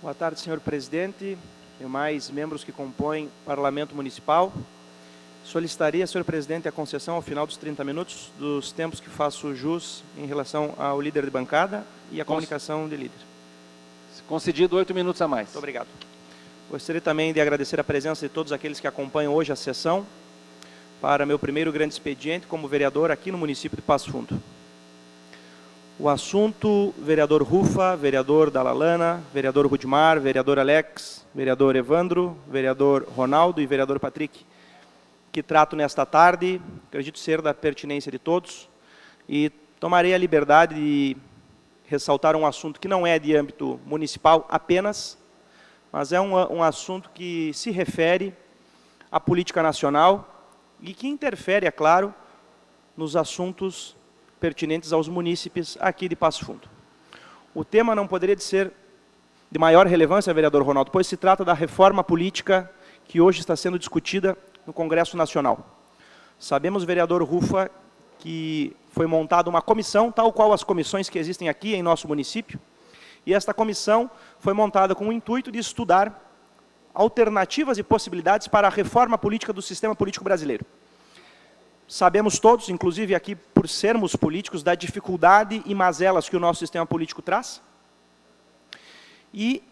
Boa tarde, senhor presidente, demais membros que compõem o Parlamento Municipal. Solicitaria, senhor presidente, a concessão ao final dos 30 minutos dos tempos que faço jus em relação ao líder de bancada e à comunicação de líder. Concedido 8 minutos a mais. Muito obrigado. Gostaria também de agradecer a presença de todos aqueles que acompanham hoje a sessão para meu primeiro grande expediente como vereador aqui no município de Passo Fundo. O assunto, vereador Rufa, vereador Dalalana, vereador Rudimar, vereador Alex, vereador Evandro, vereador Ronaldo e vereador Patrick, que trato nesta tarde, acredito ser da pertinência de todos, e tomarei a liberdade de ressaltar um assunto que não é de âmbito municipal apenas, mas é um assunto que se refere à política nacional e que interfere, é claro, nos assuntos pertinentes aos munícipes aqui de Passo Fundo. O tema não poderia ser de maior relevância, vereador Ronaldo, pois se trata da reforma política que hoje está sendo discutida no Congresso Nacional. Sabemos, vereador Rufa, que foi montada uma comissão, tal qual as comissões que existem aqui em nosso município, e esta comissão foi montada com o intuito de estudar alternativas e possibilidades para a reforma política do sistema político brasileiro. Sabemos todos, inclusive aqui por sermos políticos, da dificuldade e mazelas que o nosso sistema político traz. E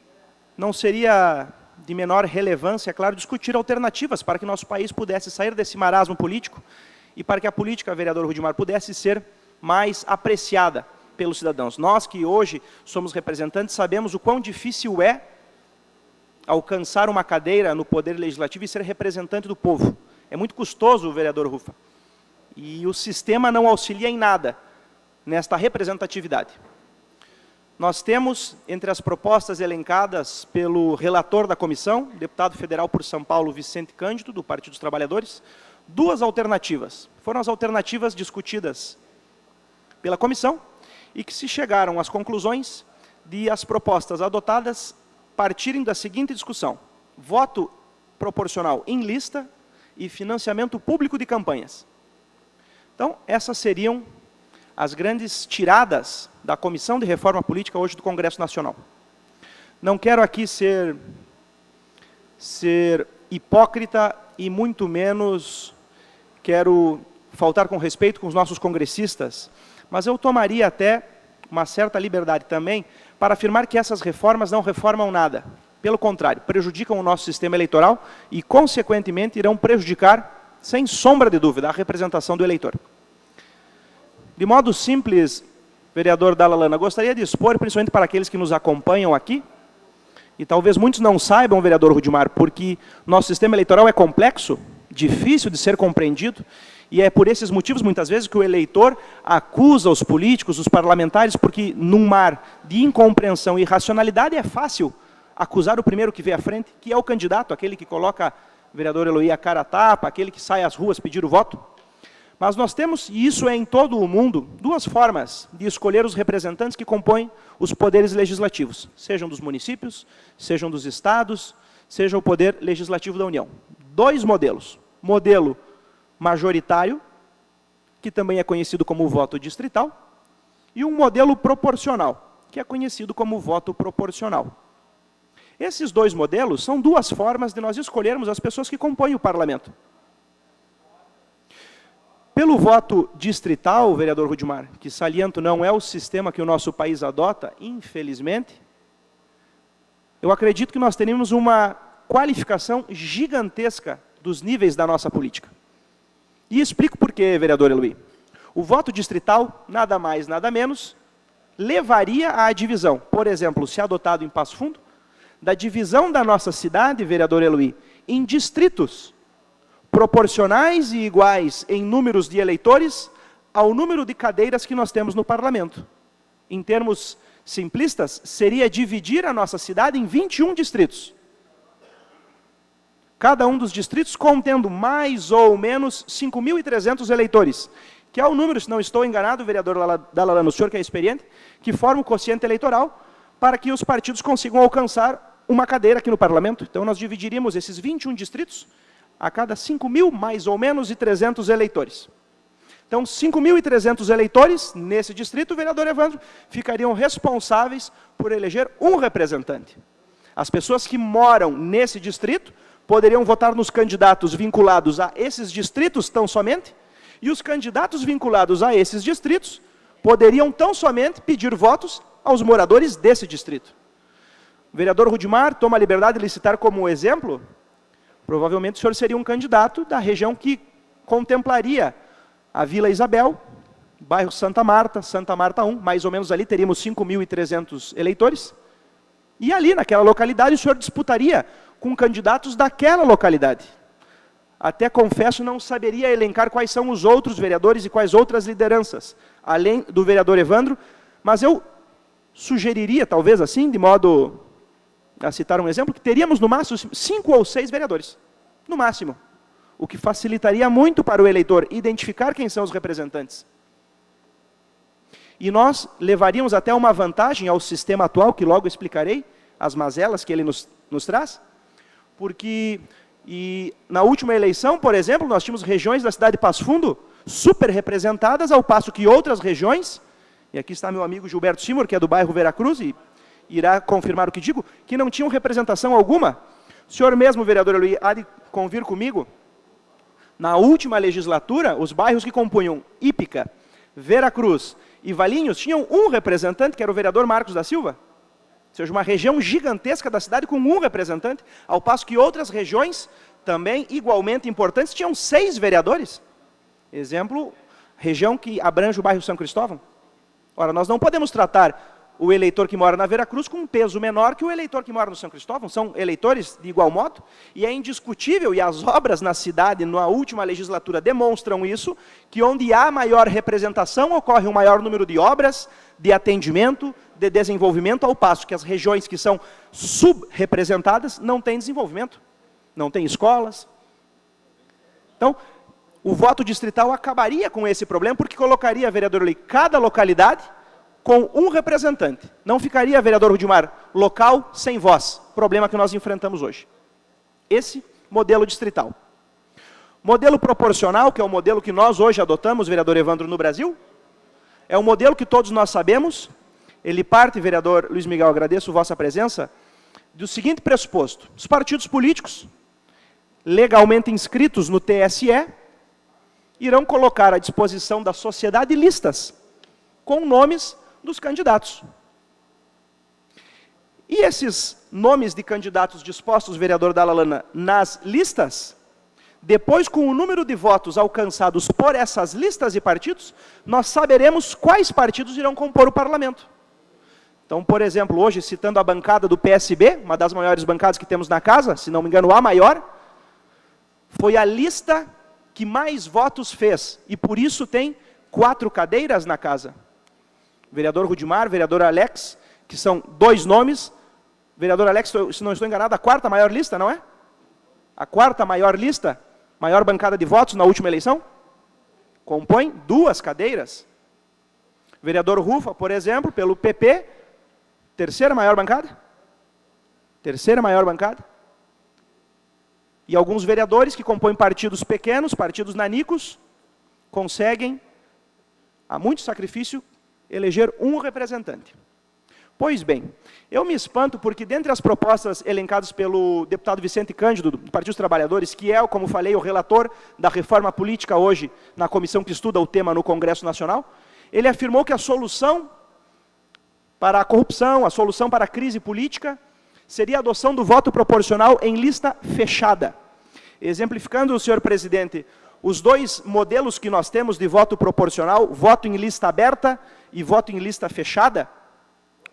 não seria de menor relevância, é claro, discutir alternativas para que nosso país pudesse sair desse marasmo político e para que a política, vereador Rudimar, pudesse ser mais apreciada pelos cidadãos. Nós que hoje somos representantes sabemos o quão difícil é alcançar uma cadeira no Poder Legislativo e ser representante do povo. É muito custoso, vereador Rufa. E o sistema não auxilia em nada nesta representatividade. Nós temos, entre as propostas elencadas pelo relator da comissão, deputado federal por São Paulo, Vicente Cândido, do Partido dos Trabalhadores, duas alternativas. Foram as alternativas discutidas pela comissão e que se chegaram às conclusões de as propostas adotadas partirem da seguinte discussão: voto proporcional em lista e financiamento público de campanhas. Então, essas seriam as grandes tiradas da Comissão de Reforma Política hoje do Congresso Nacional. Não quero aqui ser hipócrita e muito menos quero faltar com respeito com os nossos congressistas, mas eu tomaria até uma certa liberdade também para afirmar que essas reformas não reformam nada. Pelo contrário, prejudicam o nosso sistema eleitoral e, consequentemente, irão prejudicar, sem sombra de dúvida, a representação do eleitor. De modo simples, vereador Dalalana, gostaria de expor, principalmente para aqueles que nos acompanham aqui, e talvez muitos não saibam, vereador Rudimar, porque nosso sistema eleitoral é complexo, difícil de ser compreendido, e é por esses motivos, muitas vezes, que o eleitor acusa os políticos, os parlamentares, porque num mar de incompreensão e irracionalidade é fácil acusar o primeiro que vê à frente, que é o candidato, aquele que coloca, vereador Eloy, a cara a tapa, aquele que sai às ruas pedir o voto. Mas nós temos, e isso é em todo o mundo, duas formas de escolher os representantes que compõem os poderes legislativos, sejam dos municípios, sejam dos estados, seja o poder legislativo da União. Dois modelos. Modelo majoritário, que também é conhecido como voto distrital, e um modelo proporcional, que é conhecido como voto proporcional. Esses dois modelos são duas formas de nós escolhermos as pessoas que compõem o parlamento. Pelo voto distrital, vereador Rudimar, que saliento não é o sistema que o nosso país adota, infelizmente, eu acredito que nós teríamos uma qualificação gigantesca dos níveis da nossa política. E explico por quê, vereador Eloy. O voto distrital, nada mais, nada menos, levaria à divisão, por exemplo, se adotado em Passo Fundo, da divisão da nossa cidade, vereador Eloy, em distritos proporcionais e iguais em números de eleitores ao número de cadeiras que nós temos no parlamento. Em termos simplistas, seria dividir a nossa cidade em 21 distritos. Cada um dos distritos contendo mais ou menos 5.300 eleitores, que é o número, se não estou enganado, vereador Dalalana, o senhor que é experiente, que forma o quociente eleitoral para que os partidos consigam alcançar uma cadeira aqui no parlamento. Então, nós dividiríamos esses 21 distritos a cada 5.000, mais ou menos, e 300 eleitores. Então, 5.300 eleitores, nesse distrito, vereador Evandro, ficariam responsáveis por eleger um representante. As pessoas que moram nesse distrito poderiam votar nos candidatos vinculados a esses distritos tão somente, e os candidatos vinculados a esses distritos poderiam tão somente pedir votos aos moradores desse distrito. O vereador Rudimar toma a liberdade de licitar como exemplo, provavelmente o senhor seria um candidato da região que contemplaria a Vila Isabel, bairro Santa Marta 1, mais ou menos ali teríamos 5.300 eleitores, e ali naquela localidade o senhor disputaria com candidatos daquela localidade. Até confesso, não saberia elencar quais são os outros vereadores e quais outras lideranças, além do vereador Evandro, mas eu sugeriria, talvez assim, de modo a citar um exemplo, que teríamos no máximo 5 ou 6 vereadores, no máximo, o que facilitaria muito para o eleitor identificar quem são os representantes. E nós levaríamos até uma vantagem ao sistema atual, que logo explicarei, as mazelas que ele nos traz, porque na última eleição, por exemplo, nós tínhamos regiões da cidade de Passo Fundo super representadas, ao passo que outras regiões, e aqui está meu amigo Gilberto Simor, que é do bairro Veracruz, e irá confirmar o que digo, que não tinham representação alguma. O senhor mesmo, vereador Eloy, há de convir comigo, na última legislatura, os bairros que compunham Ípica, Veracruz e Valinhos tinham um representante, que era o vereador Marcos da Silva. Ou seja, uma região gigantesca da cidade com um representante, ao passo que outras regiões, também igualmente importantes, tinham 6 vereadores. Exemplo, região que abrange o bairro São Cristóvão. Ora, nós não podemos tratar o eleitor que mora na Veracruz com um peso menor que o eleitor que mora no São Cristóvão. São eleitores de igual modo, e é indiscutível, e as obras na cidade, na última legislatura, demonstram isso, que onde há maior representação, ocorre um maior número de obras, de atendimento, de desenvolvimento, ao passo que as regiões que são subrepresentadas não têm desenvolvimento, não têm escolas. Então, o voto distrital acabaria com esse problema, porque colocaria, vereador Lee, cada localidade com um representante. Não ficaria, vereador Rudimar, local sem voz, problema que nós enfrentamos hoje. Esse modelo distrital. Modelo proporcional, que é o modelo que nós hoje adotamos, vereador Evandro, no Brasil, é um modelo que todos nós sabemos. Ele parte, vereador Luiz Miguel, agradeço vossa presença, do seguinte pressuposto: os partidos políticos, legalmente inscritos no TSE, irão colocar à disposição da sociedade listas com nomes dos candidatos. E esses nomes de candidatos dispostos, vereador Dalalana, nas listas, depois, com o número de votos alcançados por essas listas e partidos, nós saberemos quais partidos irão compor o parlamento. Então, por exemplo, hoje, citando a bancada do PSB, uma das maiores bancadas que temos na casa, se não me engano, a maior, foi a lista que mais votos fez, e por isso tem 4 cadeiras na casa. Vereador Rudimar, vereador Alex, que são 2 nomes. Vereador Alex, se não estou enganado, a 4ª maior lista, não é? A 4ª maior lista, maior bancada de votos na última eleição, compõe 2 cadeiras. Vereador Rufa, por exemplo, pelo PP, 3ª maior bancada. 3ª maior bancada. E alguns vereadores que compõem partidos pequenos, partidos nanicos, conseguem, a muito sacrifício, eleger um representante. Pois bem, eu me espanto porque, dentre as propostas elencadas pelo deputado Vicente Cândido, do Partido dos Trabalhadores, que é, como falei, o relator da reforma política hoje, na comissão que estuda o tema no Congresso Nacional, ele afirmou que a solução para a corrupção, a solução para a crise política, seria a adoção do voto proporcional em lista fechada. Exemplificando, senhor presidente, os 2 modelos que nós temos de voto proporcional, voto em lista aberta e voto em lista fechada,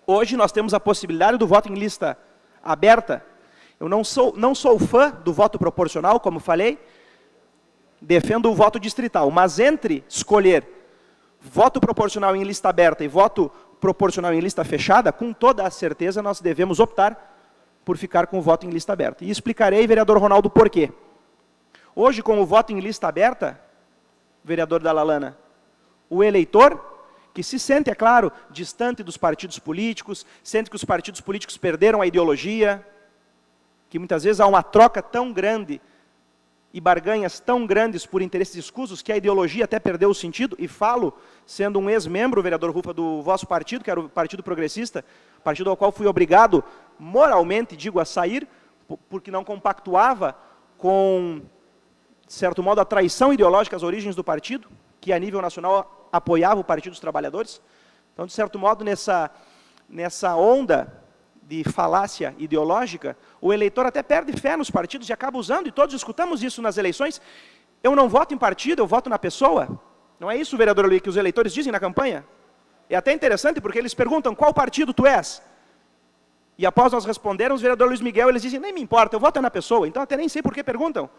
hoje nós temos a possibilidade do voto em lista aberta. Eu não sou fã do voto proporcional, como falei, defendo o voto distrital, mas entre escolher voto proporcional em lista aberta e voto proporcional em lista fechada, com toda a certeza nós devemos optar por ficar com o voto em lista aberta. E explicarei, vereador Ronaldo, por quê. Hoje, com o voto em lista aberta, vereador Dalalana, o eleitor, que se sente, é claro, distante dos partidos políticos, sente que os partidos políticos perderam a ideologia, que muitas vezes há uma troca tão grande e barganhas tão grandes por interesses escusos que a ideologia até perdeu o sentido, e falo, sendo um ex-membro, vereador Rufa, do vosso partido, que era o Partido Progressista, partido ao qual fui obrigado, moralmente, digo, a sair, porque não compactuava com, de certo modo, a traição ideológica às origens do partido, que a nível nacional apoiava o Partido dos Trabalhadores. Então, de certo modo, nessa onda de falácia ideológica, o eleitor até perde fé nos partidos e acaba usando, e todos escutamos isso nas eleições, eu não voto em partido, eu voto na pessoa. Não é isso, vereador Luiz, que os eleitores dizem na campanha? É até interessante, porque eles perguntam, qual partido tu és? E após nós respondermos, o vereador Luiz Miguel, eles dizem, nem me importa, eu voto na pessoa. Então, até nem sei por que perguntam.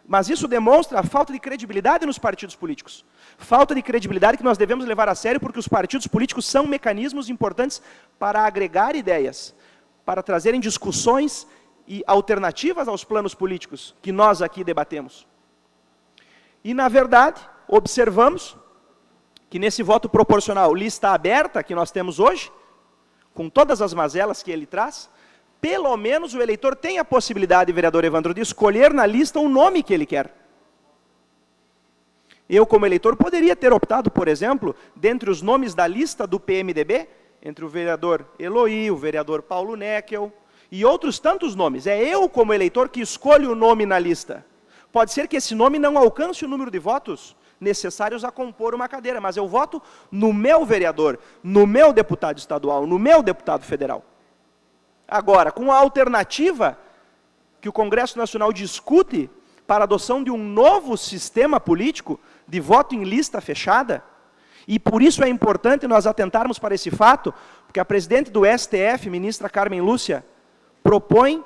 Mas isso demonstra a falta de credibilidade nos partidos políticos. Falta de credibilidade que nós devemos levar a sério, porque os partidos políticos são mecanismos importantes para agregar ideias, para trazerem discussões e alternativas aos planos políticos que nós aqui debatemos. E, na verdade, observamos que nesse voto proporcional, lista aberta que nós temos hoje, com todas as mazelas que ele traz, pelo menos o eleitor tem a possibilidade, vereador Evandro, de escolher na lista o nome que ele quer. Eu, como eleitor, poderia ter optado, por exemplo, dentre os nomes da lista do PMDB, entre o vereador Eloy, o vereador Paulo Neckel e outros tantos nomes. É eu, como eleitor, que escolho o nome na lista. Pode ser que esse nome não alcance o número de votos necessários a compor uma cadeira, mas eu voto no meu vereador, no meu deputado estadual, no meu deputado federal. Agora, com a alternativa que o Congresso Nacional discute para a adoção de um novo sistema político de voto em lista fechada, e por isso é importante nós atentarmos para esse fato, porque a presidente do STF, ministra Carmen Lúcia, propõe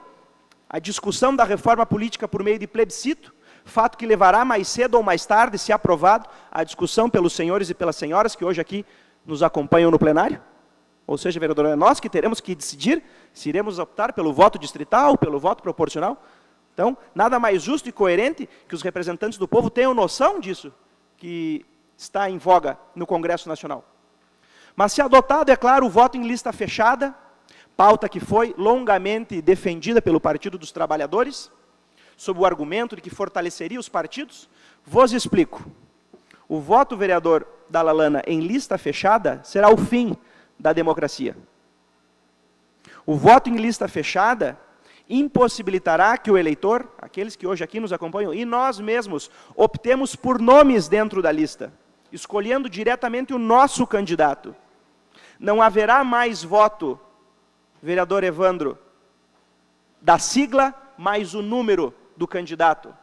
a discussão da reforma política por meio de plebiscito, fato que levará mais cedo ou mais tarde, se aprovado, a discussão pelos senhores e pelas senhoras que hoje aqui nos acompanham no plenário. Ou seja, vereador, é nós que teremos que decidir se iremos optar pelo voto distrital, pelo voto proporcional. Então, nada mais justo e coerente que os representantes do povo tenham noção disso, que está em voga no Congresso Nacional. Mas se adotado, é claro, o voto em lista fechada, pauta que foi longamente defendida pelo Partido dos Trabalhadores, sob o argumento de que fortaleceria os partidos, vos explico. O voto, vereador Dalalana, em lista fechada será o fim da democracia. O voto em lista fechada impossibilitará que o eleitor, aqueles que hoje aqui nos acompanham, e nós mesmos, optemos por nomes dentro da lista, escolhendo diretamente o nosso candidato. Não haverá mais voto, vereador Evandro, da sigla mais o número do candidato.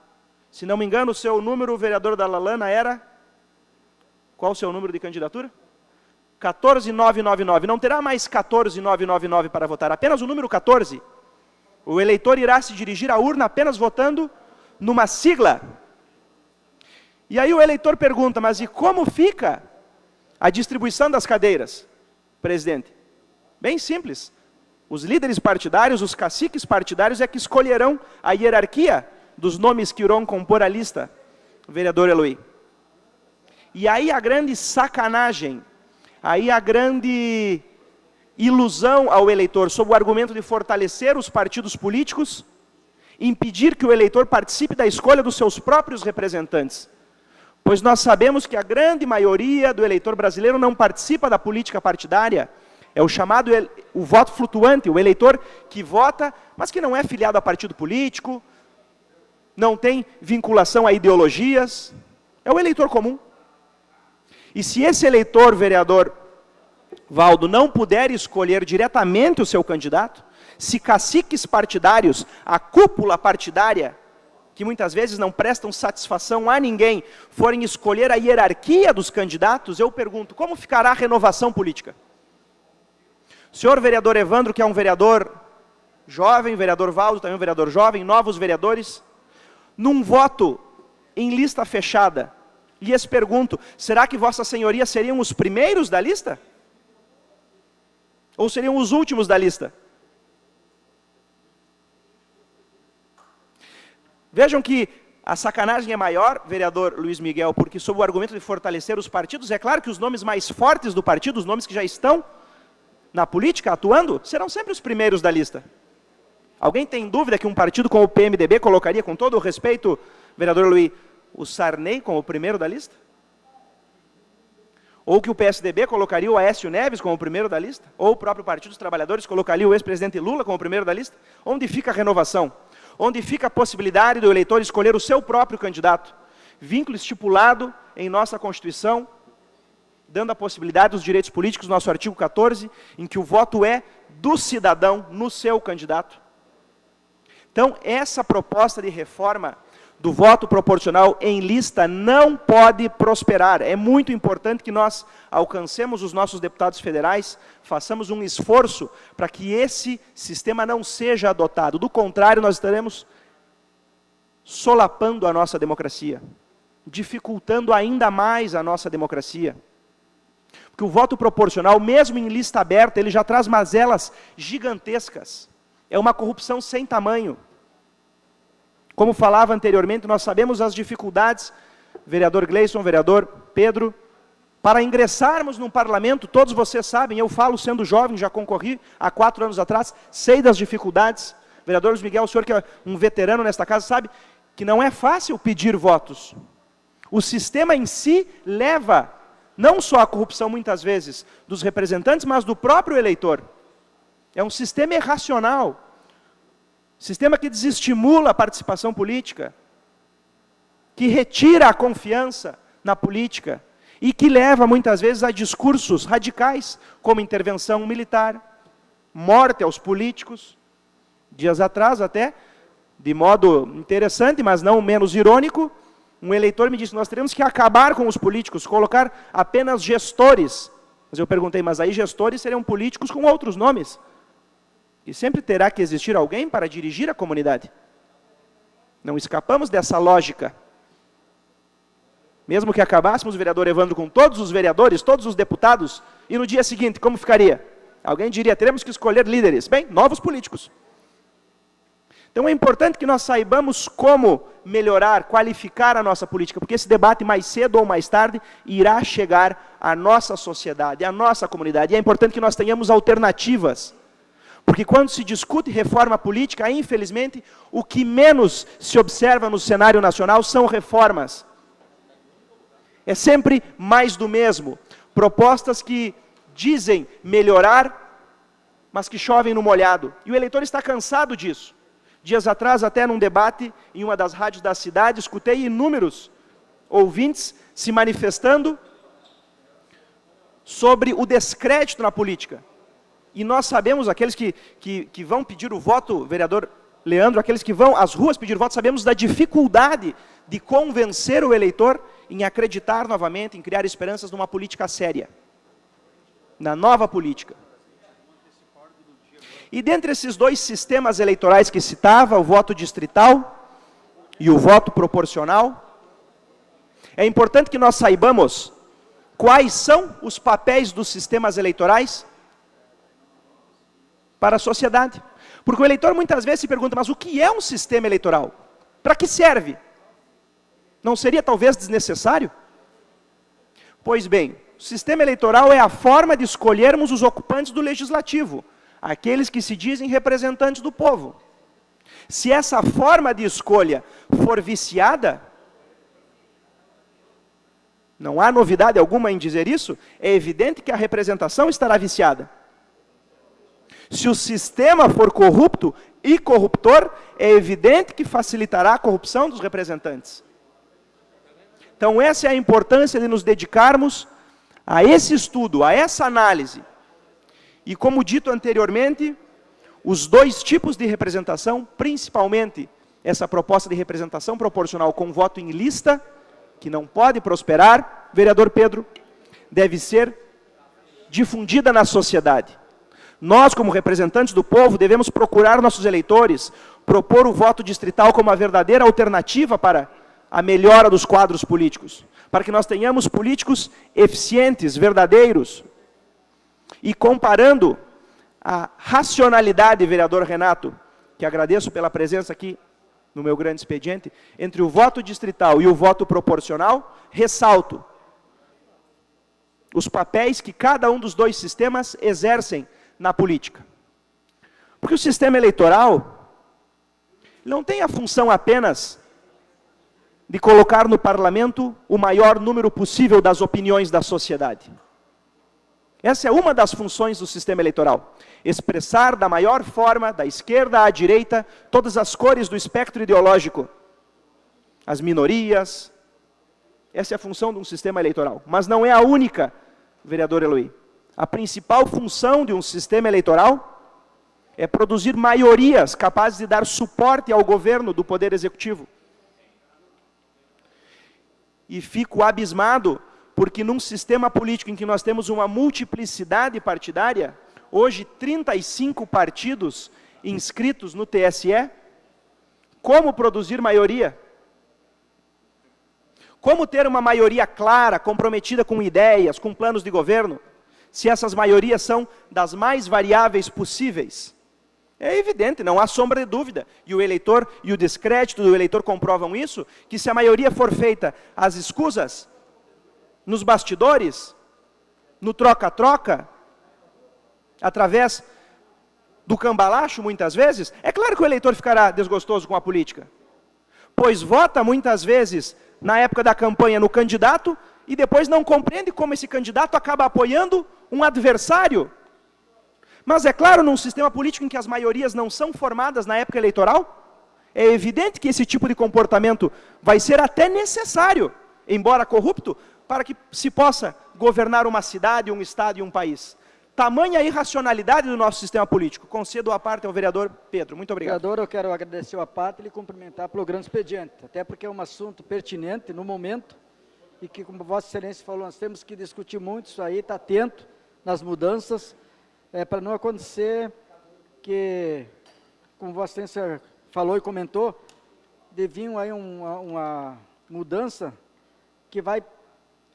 Se não me engano, o seu número, vereador Dalalana, era... Qual o seu número de candidatura? 14999. Não terá mais 14999 para votar, apenas o número 14. O eleitor irá se dirigir à urna apenas votando numa sigla. E aí o eleitor pergunta, mas e como fica a distribuição das cadeiras, presidente? Bem simples. Os líderes partidários, os caciques partidários é que escolherão a hierarquia dos nomes que irão compor a lista, vereador Eloy. E aí a grande sacanagem, aí a grande ilusão ao eleitor, sob o argumento de fortalecer os partidos políticos, impedir que o eleitor participe da escolha dos seus próprios representantes. Pois nós sabemos que a grande maioria do eleitor brasileiro não participa da política partidária. É o chamado o voto flutuante, o eleitor que vota, mas que não é filiado a partido político, não tem vinculação a ideologias. É o eleitor comum. E se esse eleitor, vereador Valdo, não puder escolher diretamente o seu candidato, se caciques partidários, a cúpula partidária, que muitas vezes não prestam satisfação a ninguém, forem escolher a hierarquia dos candidatos, eu pergunto, como ficará a renovação política? O senhor vereador Evandro, que é um vereador jovem, vereador Valdo, também um vereador jovem, novos vereadores, num voto em lista fechada, lhes pergunto, será que vossas senhorias seriam os primeiros da lista? Ou seriam os últimos da lista? Vejam que a sacanagem é maior, vereador Luiz Miguel, porque sob o argumento de fortalecer os partidos, é claro que os nomes mais fortes do partido, os nomes que já estão na política, atuando, serão sempre os primeiros da lista. Alguém tem dúvida que um partido como o PMDB colocaria, com todo o respeito, vereador Luiz, o Sarney como primeiro da lista? Ou que o PSDB colocaria o Aécio Neves como primeiro da lista? Ou o próprio Partido dos Trabalhadores colocaria o ex-presidente Lula como primeiro da lista? Onde fica a renovação? Onde fica a possibilidade do eleitor escolher o seu próprio candidato? Vínculo estipulado em nossa Constituição, dando a possibilidade dos direitos políticos, no nosso artigo 14, em que o voto é do cidadão no seu candidato. Então, essa proposta de reforma do voto proporcional em lista não pode prosperar. É muito importante que nós alcancemos os nossos deputados federais, façamos um esforço para que esse sistema não seja adotado. Do contrário, nós estaremos solapando a nossa democracia, dificultando ainda mais a nossa democracia. Porque o voto proporcional, mesmo em lista aberta, ele já traz mazelas gigantescas. É uma corrupção sem tamanho. Como falava anteriormente, nós sabemos as dificuldades, vereador Gleison, vereador Pedro, para ingressarmos num parlamento, todos vocês sabem, eu falo sendo jovem, já concorri há 4 anos atrás, sei das dificuldades. Vereador Luiz Miguel, o senhor que é um veterano nesta casa, sabe que não é fácil pedir votos. O sistema em si leva não só à corrupção, muitas vezes, dos representantes, mas do próprio eleitor. É um sistema irracional. Sistema que desestimula a participação política, que retira a confiança na política e que leva, muitas vezes, a discursos radicais, como intervenção militar, morte aos políticos. Dias atrás, até, de modo interessante, mas não menos irônico, um eleitor me disse, nós teremos que acabar com os políticos, colocar apenas gestores. Mas eu perguntei, mas aí gestores seriam políticos com outros nomes. E sempre terá que existir alguém para dirigir a comunidade. Não escapamos dessa lógica. Mesmo que acabássemos o vereador Evandro com todos os vereadores, todos os deputados, e no dia seguinte, como ficaria? Alguém diria, teremos que escolher líderes. Bem, novos políticos. Então é importante que nós saibamos como melhorar, qualificar a nossa política, porque esse debate mais cedo ou mais tarde irá chegar à nossa sociedade, à nossa comunidade. E é importante que nós tenhamos alternativas. Porque quando se discute reforma política, infelizmente, o que menos se observa no cenário nacional são reformas. É sempre mais do mesmo. Propostas que dizem melhorar, mas que chovem no molhado. E o eleitor está cansado disso. Dias atrás, até num debate em uma das rádios da cidade, escutei inúmeros ouvintes se manifestando sobre o descrédito na política. E nós sabemos, aqueles que vão pedir o voto, vereador Leandro, aqueles que vão às ruas pedir voto, sabemos da dificuldade de convencer o eleitor em acreditar novamente, em criar esperanças numa política séria, na nova política. E dentre esses dois sistemas eleitorais que citava, o voto distrital e o voto proporcional, é importante que nós saibamos quais são os papéis dos sistemas eleitorais para a sociedade. Porque o eleitor muitas vezes se pergunta, mas o que é um sistema eleitoral? Para que serve? Não seria talvez desnecessário? Pois bem, o sistema eleitoral é a forma de escolhermos os ocupantes do legislativo, aqueles que se dizem representantes do povo. Se essa forma de escolha for viciada, não há novidade alguma em dizer isso, é evidente que a representação estará viciada. Se o sistema for corrupto e corruptor, é evidente que facilitará a corrupção dos representantes. Então essa é a importância de nos dedicarmos a esse estudo, a essa análise. E como dito anteriormente, os dois tipos de representação, principalmente essa proposta de representação proporcional com voto em lista, que não pode prosperar, vereador Pedro, deve ser difundida na sociedade. Nós, como representantes do povo, devemos procurar nossos eleitores, propor o voto distrital como a verdadeira alternativa para a melhora dos quadros políticos, para que nós tenhamos políticos eficientes, verdadeiros. E comparando a racionalidade, vereador Renato, que agradeço pela presença aqui no meu grande expediente, entre o voto distrital e o voto proporcional, ressalto os papéis que cada um dos dois sistemas exercem na política. Porque o sistema eleitoral não tem a função apenas de colocar no parlamento o maior número possível das opiniões da sociedade. Essa é uma das funções do sistema eleitoral. Expressar da maior forma, da esquerda à direita, todas as cores do espectro ideológico. As minorias. Essa é a função de um sistema eleitoral. Mas não é a única, vereador Eloy. A principal função de um sistema eleitoral é produzir maiorias capazes de dar suporte ao governo do Poder Executivo. E fico abismado, porque num sistema político em que nós temos uma multiplicidade partidária, hoje 35 partidos inscritos no TSE, como produzir maioria? Como ter uma maioria clara, comprometida com ideias, com planos de governo, se essas maiorias são das mais variáveis possíveis? É evidente, não há sombra de dúvida, e o eleitor e o descrédito do eleitor comprovam isso, que se a maioria for feita às escusas, nos bastidores, no troca-troca, através do cambalacho muitas vezes, é claro que o eleitor ficará desgostoso com a política, pois vota muitas vezes, na época da campanha, no candidato, e depois não compreende como esse candidato acaba apoiando um adversário. Mas é claro, num sistema político em que as maiorias não são formadas na época eleitoral, é evidente que esse tipo de comportamento vai ser até necessário, embora corrupto, para que se possa governar uma cidade, um estado e um país. Tamanha irracionalidade do nosso sistema político. Concedo a parte ao vereador Pedro. Muito obrigado. Vereador, eu quero agradecer a parte e lhe cumprimentar pelo grande expediente, até porque é um assunto pertinente no momento, e que, como Vossa Excelência falou, nós temos que discutir muito isso aí, estar atento nas mudanças, para não acontecer que, como Vossa Excelência falou e comentou, deviam aí uma mudança que vai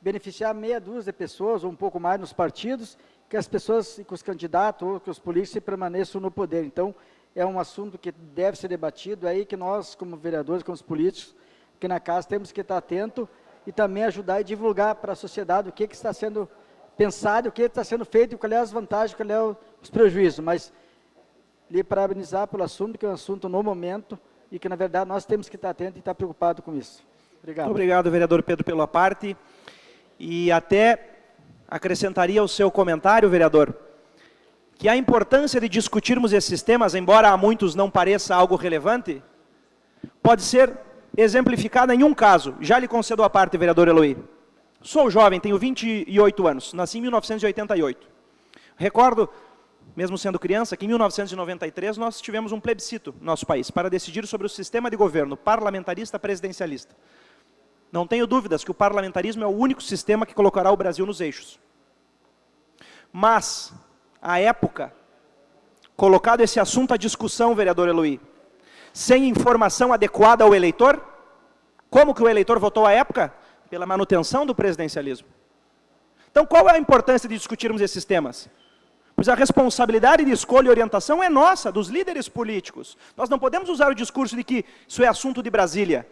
beneficiar meia dúzia de pessoas, ou um pouco mais nos partidos, que as pessoas, que os candidatos ou que os políticos permaneçam no poder. Então, é um assunto que deve ser debatido, é aí que nós, como vereadores, como os políticos, aqui na casa, temos que estar atento e também ajudar e divulgar para a sociedade o que está sendo pensado, o que está sendo feito, qual é as vantagens, qual é os prejuízos, mas lhe parabenizar pelo assunto, que é um assunto no momento, e que, na verdade, nós temos que estar atentos e estar preocupados com isso. Obrigado. Muito obrigado, vereador Pedro, pela parte. E até acrescentaria ao seu comentário, vereador, que a importância de discutirmos esses temas, embora a muitos não pareça algo relevante, pode ser exemplificada em um caso. Já lhe concedo a parte, vereador Eloy. Sou jovem, tenho 28 anos, nasci em 1988. Recordo, mesmo sendo criança, que em 1993 nós tivemos um plebiscito no nosso país para decidir sobre o sistema de governo parlamentarista presidencialista. Não tenho dúvidas que o parlamentarismo é o único sistema que colocará o Brasil nos eixos. Mas, à época, colocado esse assunto à discussão, vereador Eloy, sem informação adequada ao eleitor, como que o eleitor votou à época? Pela manutenção do presidencialismo. Então, qual é a importância de discutirmos esses temas? Pois a responsabilidade de escolha e orientação é nossa, dos líderes políticos. Nós não podemos usar o discurso de que isso é assunto de Brasília.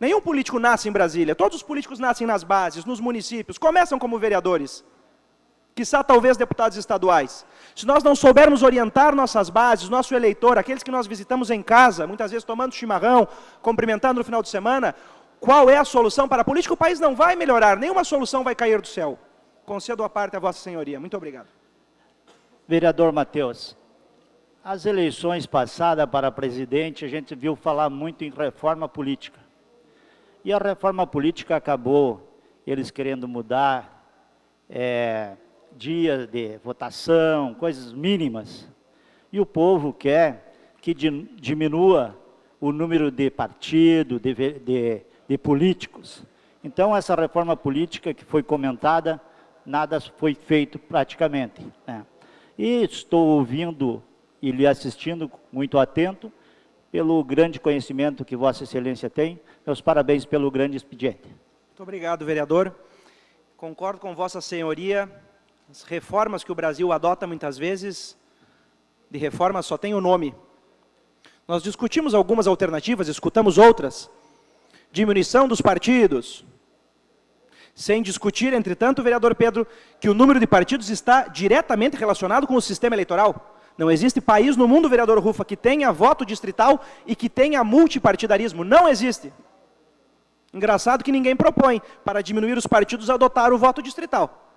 Nenhum político nasce em Brasília, todos os políticos nascem nas bases, nos municípios, começam como vereadores, quiçá talvez deputados estaduais. Se nós não soubermos orientar nossas bases, nosso eleitor, aqueles que nós visitamos em casa, muitas vezes tomando chimarrão, cumprimentando no final de semana, qual é a solução para a política? O país não vai melhorar, nenhuma solução vai cair do céu. Concedo a parte a Vossa Senhoria. Muito obrigado. Vereador Matheus, as eleições passadas para presidente, a gente viu falar muito em reforma política. E a reforma política acabou, eles querendo mudar dia de votação, coisas mínimas. E o povo quer que diminua o número de partidos, de políticos. Então, essa reforma política que foi comentada, nada foi feito praticamente, né? E estou ouvindo e lhe assistindo muito atento, pelo grande conhecimento que Vossa Excelência tem. Meus parabéns pelo grande expediente. Muito obrigado, vereador. Concordo com Vossa Senhoria. As reformas que o Brasil adota muitas vezes, de reforma só tem o nome. Nós discutimos algumas alternativas, escutamos outras. Diminuição dos partidos. Sem discutir, entretanto, vereador Pedro, que o número de partidos está diretamente relacionado com o sistema eleitoral. Não existe país no mundo, vereador Rufa, que tenha voto distrital e que tenha multipartidarismo. Não existe. Engraçado que ninguém propõe, para diminuir os partidos, adotar o voto distrital.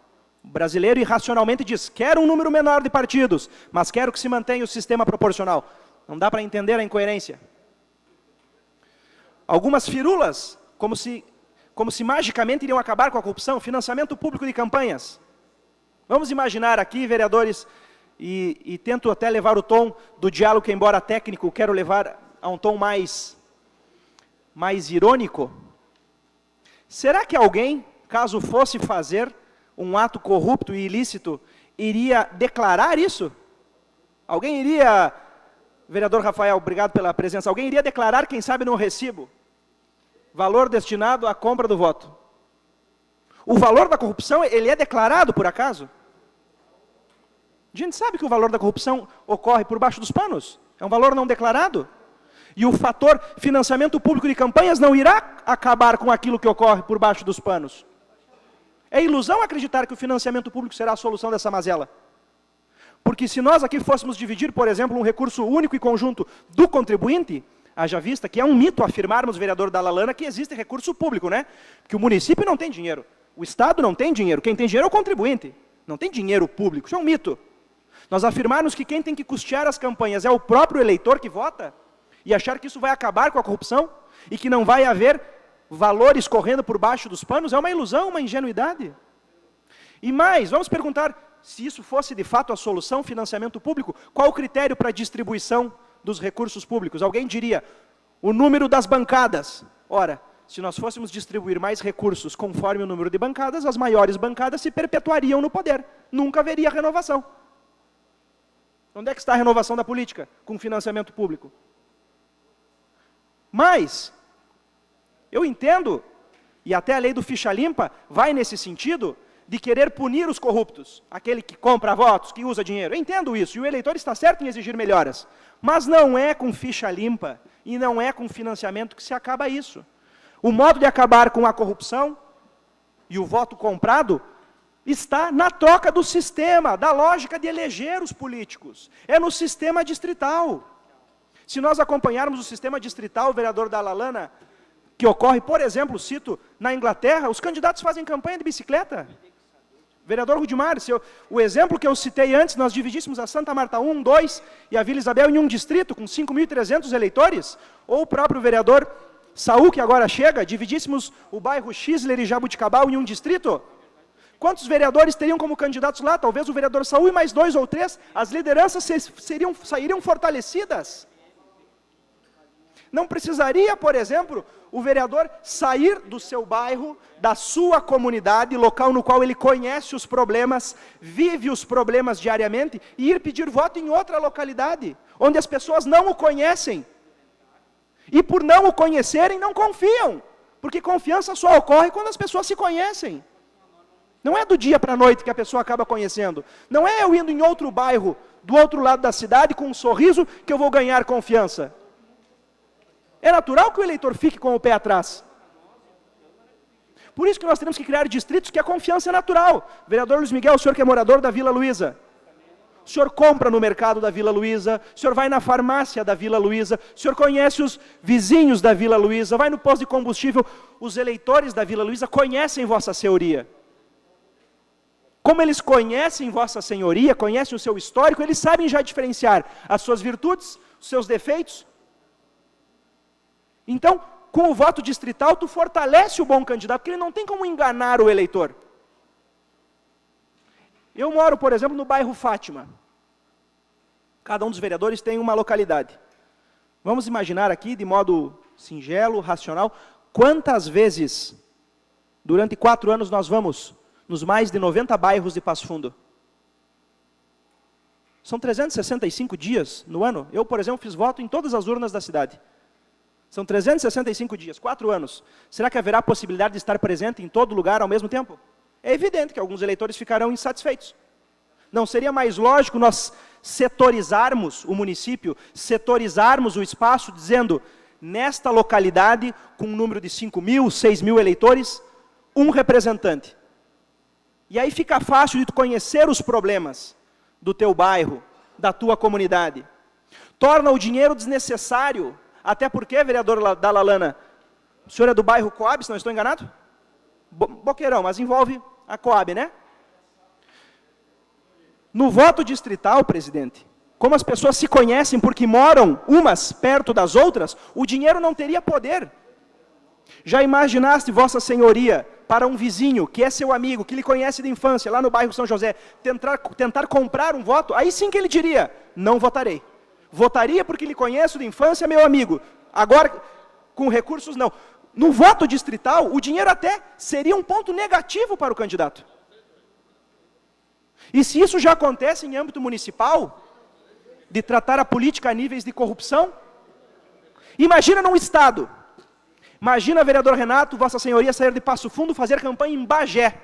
O brasileiro irracionalmente diz, quero um número menor de partidos, mas quero que se mantenha o sistema proporcional. Não dá para entender a incoerência. Algumas firulas, como se magicamente iriam acabar com a corrupção, financiamento público de campanhas. Vamos imaginar aqui, vereadores, e tento até levar o tom do diálogo, que embora técnico, quero levar a um tom mais irônico. Será que alguém, caso fosse fazer um ato corrupto e ilícito, iria declarar isso? Alguém iria, vereador Rafael, obrigado pela presença, alguém iria declarar, quem sabe, no recibo, valor destinado à compra do voto? O valor da corrupção, ele é declarado, por acaso? A gente sabe que o valor da corrupção ocorre por baixo dos panos. É um valor não declarado. E o fator financiamento público de campanhas não irá acabar com aquilo que ocorre por baixo dos panos. É ilusão acreditar que o financiamento público será a solução dessa mazela. Porque se nós aqui fôssemos dividir, por exemplo, um recurso único e conjunto do contribuinte, haja vista que é um mito afirmarmos, vereador Dallalana, que existe recurso público, né? Que o município não tem dinheiro, o Estado não tem dinheiro, quem tem dinheiro é o contribuinte, não tem dinheiro público, isso é um mito. Nós afirmarmos que quem tem que custear as campanhas é o próprio eleitor que vota, e achar que isso vai acabar com a corrupção, e que não vai haver valores correndo por baixo dos panos, é uma ilusão, uma ingenuidade. E mais, vamos perguntar, se isso fosse de fato a solução, financiamento público, qual o critério para a distribuição dos recursos públicos? Alguém diria, o número das bancadas. Ora, se nós fôssemos distribuir mais recursos conforme o número de bancadas, as maiores bancadas se perpetuariam no poder. Nunca haveria renovação. Onde é que está a renovação da política com financiamento público? Mas, eu entendo, e até a lei do ficha limpa vai nesse sentido, de querer punir os corruptos, aquele que compra votos, que usa dinheiro. Eu entendo isso, e o eleitor está certo em exigir melhoras. Mas não é com ficha limpa, e não é com financiamento que se acaba isso. O modo de acabar com a corrupção e o voto comprado está na troca do sistema, da lógica de eleger os políticos. É no sistema distrital. Se nós acompanharmos o sistema distrital, vereador Dallalana, que ocorre, por exemplo, cito, na Inglaterra, os candidatos fazem campanha de bicicleta. Vereador Rudimar, o exemplo que eu citei antes, nós dividíssemos a Santa Marta 1, 2 e a Vila Isabel em um distrito, com 5.300 eleitores, ou o próprio vereador Saul, que agora chega, dividíssemos o bairro Xisler e Jabuticabal em um distrito. Quantos vereadores teriam como candidatos lá? Talvez o vereador Saul e mais 2 ou 3, as lideranças sairiam fortalecidas. Não precisaria, por exemplo, o vereador sair do seu bairro, da sua comunidade, local no qual ele conhece os problemas, vive os problemas diariamente, e ir pedir voto em outra localidade, onde as pessoas não o conhecem. E por não o conhecerem, não confiam, porque confiança só ocorre quando as pessoas se conhecem. Não é do dia para a noite que a pessoa acaba conhecendo. Não é eu indo em outro bairro, do outro lado da cidade, com um sorriso, que eu vou ganhar confiança. É natural que o eleitor fique com o pé atrás. Por isso que nós temos que criar distritos que a confiança é natural. Vereador Luiz Miguel, o senhor que é morador da Vila Luísa, o senhor compra no mercado da Vila Luísa, o senhor vai na farmácia da Vila Luísa, o senhor conhece os vizinhos da Vila Luísa, vai no posto de combustível, os eleitores da Vila Luísa conhecem Vossa Senhoria. Como eles conhecem Vossa Senhoria, conhecem o seu histórico, eles sabem já diferenciar as suas virtudes, os seus defeitos. Então, com o voto distrital, tu fortalece o bom candidato, porque ele não tem como enganar o eleitor. Eu moro, por exemplo, no bairro Fátima. Cada um dos vereadores tem uma localidade. Vamos imaginar aqui, de modo singelo, racional, quantas vezes, durante 4 anos, nós vamos nos mais de 90 bairros de Passo Fundo. São 365 dias no ano. Eu, por exemplo, fiz voto em todas as urnas da cidade. São 365 dias, 4 anos. Será que haverá possibilidade de estar presente em todo lugar ao mesmo tempo? É evidente que alguns eleitores ficarão insatisfeitos. Não seria mais lógico nós setorizarmos o município, setorizarmos o espaço, dizendo, nesta localidade, com um número de 5.000, 6.000 eleitores, um representante. E aí fica fácil de tu conhecer os problemas do teu bairro, da tua comunidade. Torna o dinheiro desnecessário. Até porque, vereador Dallalana, O senhor é do bairro Coab, se não estou enganado? Boqueirão, mas envolve a Coab, né? No voto distrital, presidente, como as pessoas se conhecem porque moram umas perto das outras, o dinheiro não teria poder. Já imaginaste, Vossa Senhoria, para um vizinho que é seu amigo, que lhe conhece de infância, lá no bairro São José, tentar comprar um voto? Aí sim que ele diria, não votarei. Votaria porque lhe conheço de infância, meu amigo. Agora, com recursos, não. No voto distrital, o dinheiro até seria um ponto negativo para o candidato. E se isso já acontece em âmbito municipal, de tratar a política a níveis de corrupção, imagina num estado. Imagina, vereador Renato, Vossa Senhoria sair de Passo Fundo, fazer campanha em Bagé.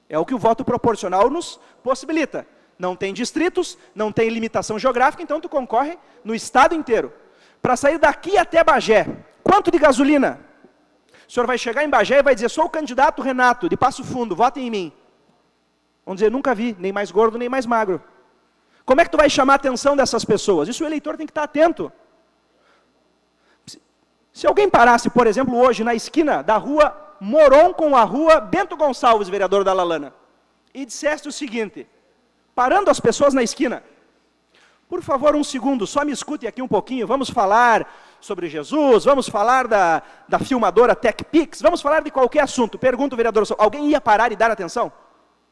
É o que o voto proporcional nos possibilita. Não tem distritos, não tem limitação geográfica, então tu concorre no estado inteiro. Para sair daqui até Bagé, quanto de gasolina? O senhor vai chegar em Bagé e vai dizer, sou o candidato Renato, de Passo Fundo, votem em mim. Vão dizer, nunca vi, nem mais gordo, nem mais magro. Como é que tu vai chamar a atenção dessas pessoas? Isso o eleitor tem que estar atento. Se alguém parasse, por exemplo, hoje na esquina da rua Moron com a rua Bento Gonçalves, vereador da Lalana, e dissesse o seguinte, parando as pessoas na esquina, por favor, um segundo, só me escute aqui um pouquinho, vamos falar sobre Jesus, vamos falar da filmadora TechPix, vamos falar de qualquer assunto. Pergunto, vereador, alguém ia parar e dar atenção?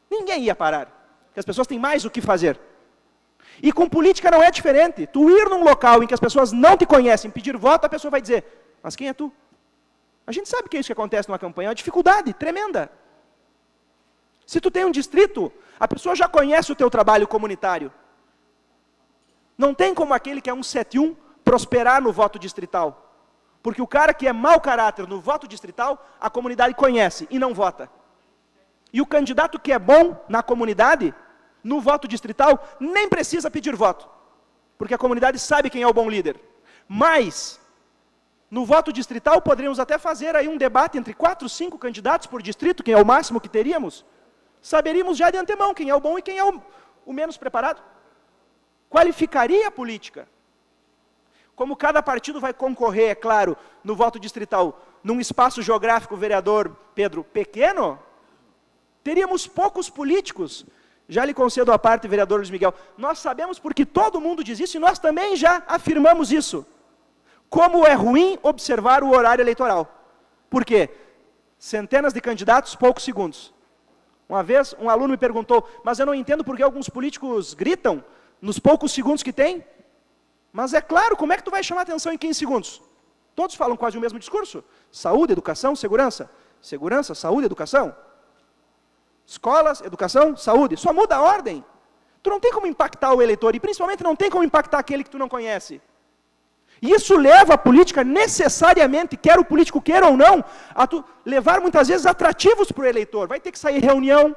Ninguém ia parar, porque as pessoas têm mais o que fazer. E com política não é diferente. Tu ir num local em que as pessoas não te conhecem, pedir voto, a pessoa vai dizer, mas quem é tu? A gente sabe que é isso que acontece numa campanha, é uma dificuldade tremenda. Se tu tem um distrito, a pessoa já conhece o teu trabalho comunitário. Não tem como aquele que é 171 prosperar no voto distrital. Porque o cara que é mau caráter no voto distrital, a comunidade conhece e não vota. E o candidato que é bom na comunidade, no voto distrital, nem precisa pedir voto. Porque a comunidade sabe quem é o bom líder. Mas, no voto distrital, poderíamos até fazer aí um debate entre 4, 5 candidatos por distrito, quem é o máximo que teríamos. Saberíamos já de antemão quem é o bom e quem é o menos preparado. Qualificaria a política. Como cada partido vai concorrer, é claro, no voto distrital, num espaço geográfico, vereador Pedro, pequeno, teríamos poucos políticos. Já lhe concedo a parte, vereador Luiz Miguel. Nós sabemos porque todo mundo diz isso e nós também já afirmamos isso. Como é ruim observar o horário eleitoral. Por quê? Centenas de candidatos, poucos segundos. Uma vez, um aluno me perguntou, mas eu não entendo por que alguns políticos gritam nos poucos segundos que tem. Mas é claro, como é que tu vai chamar atenção em 15 segundos? Todos falam quase o mesmo discurso. Saúde, educação, segurança. Segurança, saúde, educação. Escolas, educação, saúde. Só muda a ordem. Tu não tem como impactar o eleitor e principalmente não tem como impactar aquele que tu não conhece. E isso leva a política necessariamente, quer o político queira ou não, a tu levar muitas vezes atrativos para o eleitor. Vai ter que sair reunião.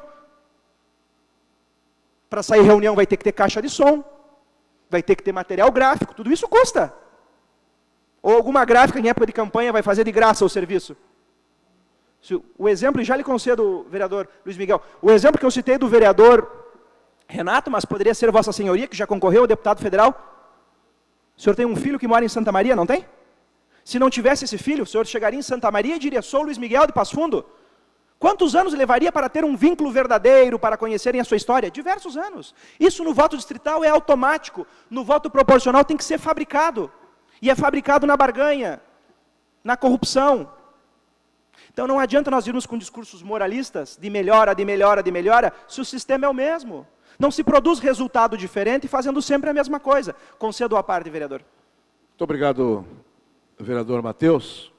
Para sair reunião vai ter que ter caixa de som. Vai ter que ter material gráfico. Tudo isso custa. Ou alguma gráfica em época de campanha vai fazer de graça o serviço. O exemplo, e já lhe concedo, vereador Luiz Miguel, o exemplo que eu citei do vereador Renato, mas poderia ser Vossa Senhoria, que já concorreu a deputado federal. O senhor tem um filho que mora em Santa Maria, não tem? Se não tivesse esse filho, o senhor chegaria em Santa Maria e diria, sou Luiz Miguel de Passo Fundo. Quantos anos levaria para ter um vínculo verdadeiro, para conhecerem a sua história? Diversos anos. Isso no voto distrital é automático. No voto proporcional tem que ser fabricado. E é fabricado na barganha, na corrupção. Então não adianta nós irmos com discursos moralistas, de melhora, de melhora, de melhora, se o sistema é o mesmo. Não se produz resultado diferente fazendo sempre a mesma coisa. Concedo a parte, vereador. Muito obrigado, vereador Matheus.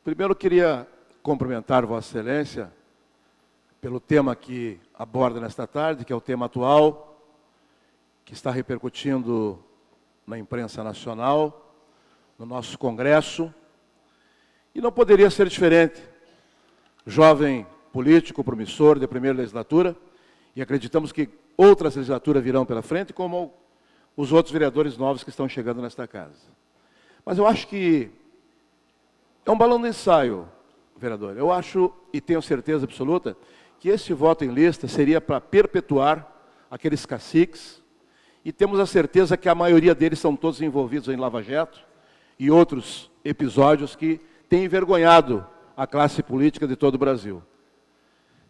Primeiro queria cumprimentar Vossa Excelência pelo tema que aborda nesta tarde, que é o tema atual, que está repercutindo na imprensa nacional, no nosso Congresso, e não poderia ser diferente. Jovem político, promissor de primeira legislatura, e acreditamos que outras legislaturas virão pela frente, como os outros vereadores novos que estão chegando nesta casa. Mas eu acho que é um balão de ensaio, vereador. Eu acho, e tenho certeza absoluta, que esse voto em lista seria para perpetuar aqueles caciques, e temos a certeza que a maioria deles são todos envolvidos em Lava Jato, e outros episódios que têm envergonhado a classe política de todo o Brasil.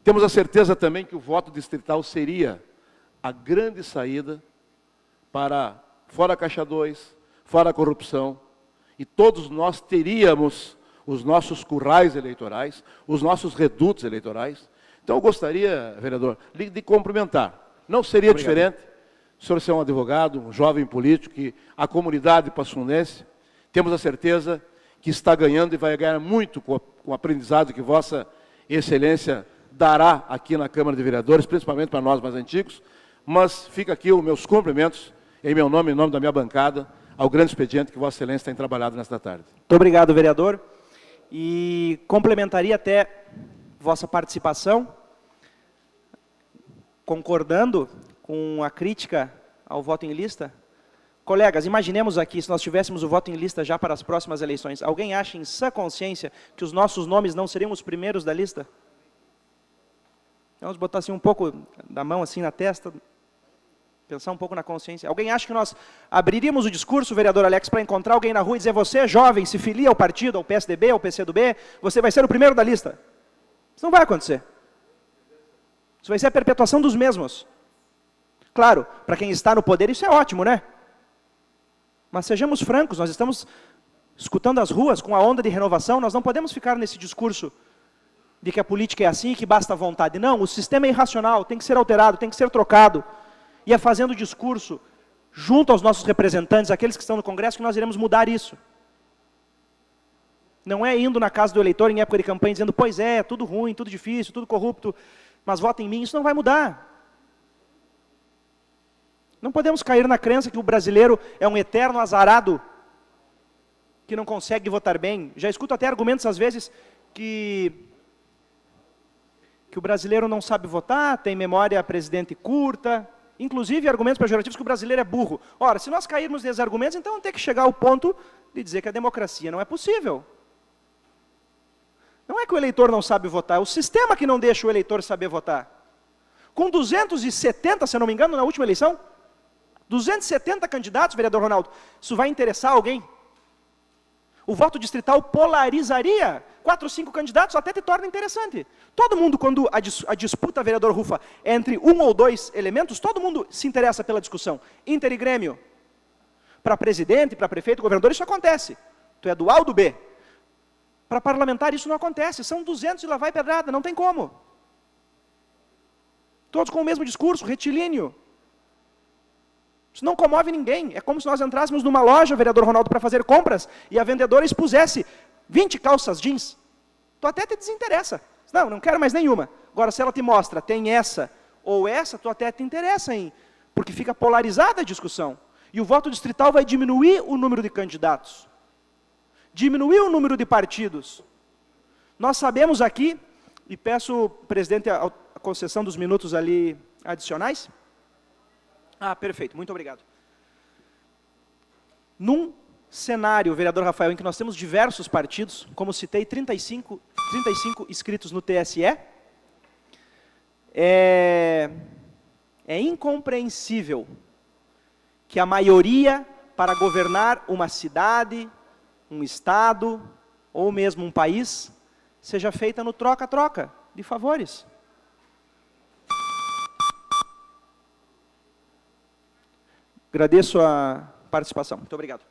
Temos a certeza também que o voto distrital seria a grande saída para fora Caixa 2, fora a corrupção, e todos nós teríamos os nossos currais eleitorais, os nossos redutos eleitorais. Então eu gostaria, vereador, de cumprimentar. Não seria diferente, o senhor ser um advogado, um jovem político, que a comunidade passundense, temos a certeza que está ganhando e vai ganhar muito com o aprendizado que Vossa Excelência dará aqui na Câmara de Vereadores, principalmente para nós mais antigos, mas fica aqui os meus cumprimentos, em meu nome e em nome da minha bancada, ao grande expediente que Vossa Excelência tem trabalhado nesta tarde. Muito obrigado, vereador. E complementaria até vossa participação, concordando com a crítica ao voto em lista. Colegas, imaginemos aqui, se nós tivéssemos o voto em lista já para as próximas eleições, alguém acha em sã consciência que os nossos nomes não seriam os primeiros da lista? Vamos botar assim um pouco da mão assim na testa, pensar um pouco na consciência. Alguém acha que nós abriríamos o discurso, vereador Alex, para encontrar alguém na rua e dizer: você, jovem, se filia ao partido, ao PSDB, ao PCdoB, você vai ser o primeiro da lista? Isso não vai acontecer. Isso vai ser a perpetuação dos mesmos. Claro, para quem está no poder isso é ótimo, né? Mas sejamos francos, nós estamos escutando as ruas com a onda de renovação, nós não podemos ficar nesse discurso de que a política é assim e que basta vontade. Não, o sistema é irracional, tem que ser alterado, tem que ser trocado. E é fazendo discurso junto aos nossos representantes, aqueles que estão no Congresso, que nós iremos mudar isso. Não é indo na casa do eleitor em época de campanha dizendo: pois é, tudo ruim, tudo difícil, tudo corrupto, mas vota em mim. Isso não vai mudar. Não podemos cair na crença que o brasileiro é um eterno azarado que não consegue votar bem. Já escuto até argumentos às vezes que o brasileiro não sabe votar, tem memória presidente curta, inclusive argumentos pejorativos que o brasileiro é burro. Ora, se nós cairmos nesses argumentos, então tem que chegar ao ponto de dizer que a democracia não é possível. Não é que o eleitor não sabe votar, é o sistema que não deixa o eleitor saber votar. Com 270, se eu não me engano, na última eleição, 270 candidatos, vereador Ronaldo, isso vai interessar alguém? O voto distrital polarizaria 4 ou 5 candidatos, até te torna interessante. Todo mundo, quando a disputa, vereador Rufa, é entre 1 ou 2 elementos, todo mundo se interessa pela discussão. Inter e Grêmio. Para presidente, para prefeito, governador, isso acontece. Tu é do A ou do B. Para parlamentar isso não acontece. São 200 e lá vai pedrada, não tem como. Todos com o mesmo discurso, retilíneo. Isso não comove ninguém. É como se nós entrássemos numa loja, vereador Ronaldo, para fazer compras, e a vendedora expusesse 20 calças jeans. Tu até te desinteressa. Não, não quero mais nenhuma. Agora, se ela te mostra, tem essa ou essa, tu até te interessa, hein? Porque fica polarizada a discussão. E o voto distrital vai diminuir o número de candidatos. Diminuir o número de partidos. Nós sabemos aqui, e peço, presidente, a concessão dos minutos ali adicionais. Ah, perfeito, muito obrigado. Num cenário, vereador Rafael, em que nós temos diversos partidos, como citei, 35 inscritos no TSE, é incompreensível que a maioria para governar uma cidade, um estado, ou mesmo um país, seja feita no troca-troca de favores. Agradeço a participação. Muito obrigado.